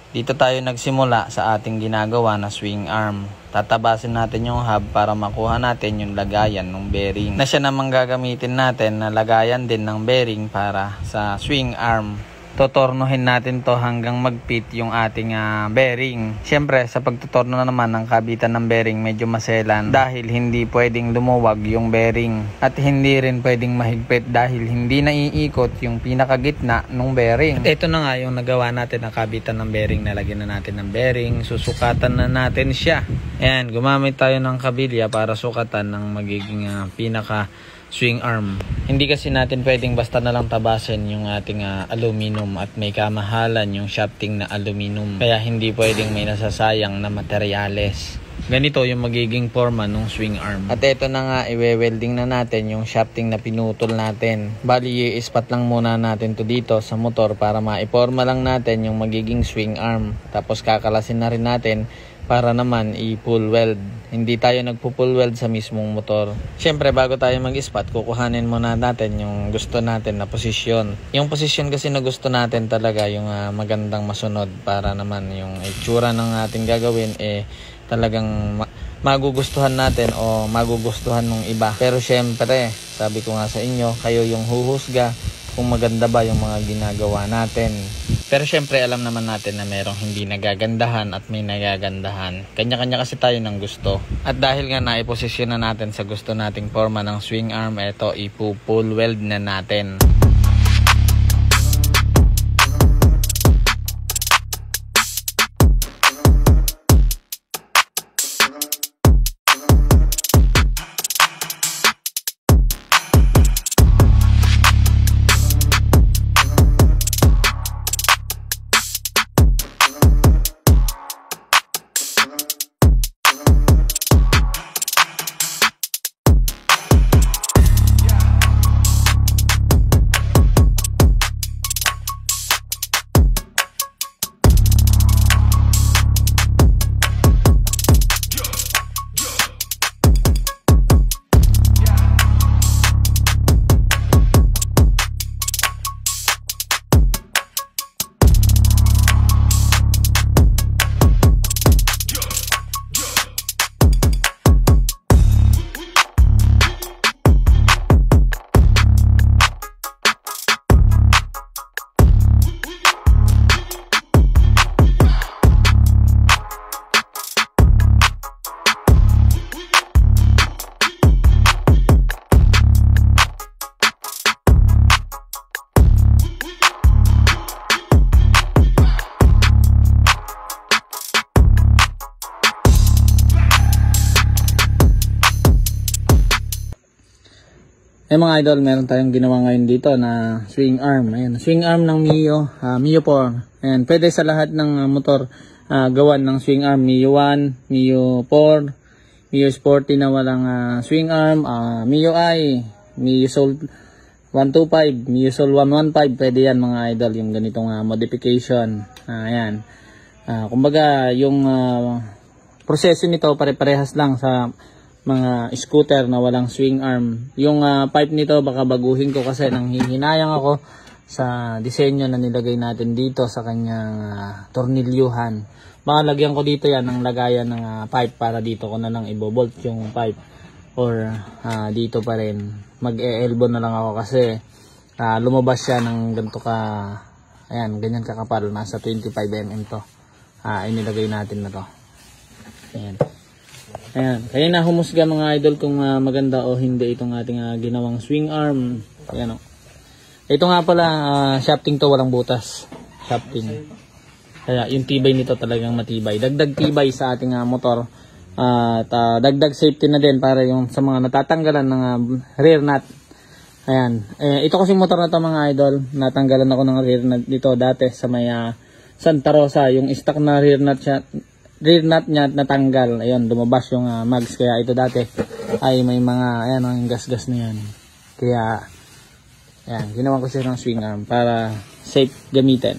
Dito tayo nagsimula sa ating ginagawa na swing arm. Tatabasin natin yung hub para makuha natin yung lagayan ng bearing. Na siya namang gagamitin natin na lagayan din ng bearing para sa swing arm. Totornohin natin to hanggang mag-fit yung ating bearing. Siyempre sa pagtotorno na naman ng kabitan ng bearing medyo maselan dahil hindi pwedeng lumuwag yung bearing. At hindi rin pwedeng mahigpit dahil hindi naiikot yung pinakagitna ng bearing. At ito na nga yung nagawa natin na kabitan ng bearing. Nalagyan na natin ng bearing. Susukatan na natin siya. Ayan, gumamit tayo ng kabilya para sukatan ng magiging pinaka swing arm. Hindi kasi natin pwedeng basta na lang tabasin yung ating aluminum at may kamahalan yung shafting na aluminum. Kaya hindi pwedeng may nasasayang na materyales. Ganito yung magiging forma ng swing arm. At ito na nga, iwe-welding na natin yung shafting na pinutol natin. Bali, i-spot lang muna natin to dito sa motor para maiporma lang natin yung magiging swing arm. Tapos kakalasin na rin natin para naman i-pull weld. Hindi tayo nagpo-pull weld sa mismong motor. Siyempre bago tayo mag-spot, kukuhanin muna natin yung gusto natin na posisyon. Yung posisyon kasi na gusto natin talaga yung magandang masunod para naman yung itsura ng ating gagawin talagang magugustuhan natin o magugustuhan ng iba. Pero siyempre, sabi ko nga sa inyo, kayo yung huhusga kung maganda ba yung mga ginagawa natin. Pero syempre alam naman natin na merong hindi nagagandahan at may nagagandahan. Kanya-kanya kasi tayo ng gusto. At dahil nga naiposisyon na natin sa gusto nating forma ng swing arm, ito ipo-pull weld na natin. Mga idol, meron tayong ginawa ngayon dito na swing arm. Ayan, swing arm ng Mio, Mio 4. Ayan, pwede sa lahat ng motor gawan ng swing arm. Mio 1, Mio 4, Mio Sporty na walang swing arm, Mio I, Mio Soul 125, Mio Soul 115. Pwede yan mga idol, yung ganitong modification. Ayan. Kumbaga, yung proseso nito pare-parehas lang sa mga scooter na walang swing arm. Yung pipe nito baka baguhin ko kasi nanghihinayang ako sa disenyo na nilagay natin dito sa kanyang tornilyuhan. Baka lagyan ko dito yan ng lagayan ng pipe para dito ko na lang ibobolt yung pipe or dito pa rin. Mag-e-elbow na lang ako kasi lumabas siya ng ganito ayan, ganyan kakapal. Nasa 25mm to. Inilagay natin na to. Ayan. Ayan, kaya na humusga mga idol kung maganda o hindi itong ating ginawang swing arm. Ayan o. Ito nga pala, shafting to, walang butas. Shafting. Kaya yung tibay nito talagang matibay. Dagdag tibay sa ating motor. At dagdag safety na din para yung sa mga natatanggalan ng rear nut. Ayan. Ito kasi motor na to mga idol. Natanggalan ako ng rear nut dito dati sa may Santa Rosa. Yung stock na rear nut niya natanggal. Ayun, lumabas yung mags. Kaya ito dati ay may mga ayan, yung gas-gas na yan. Kaya ayan, ginawa ko siya ng swing arm para safe gamitin.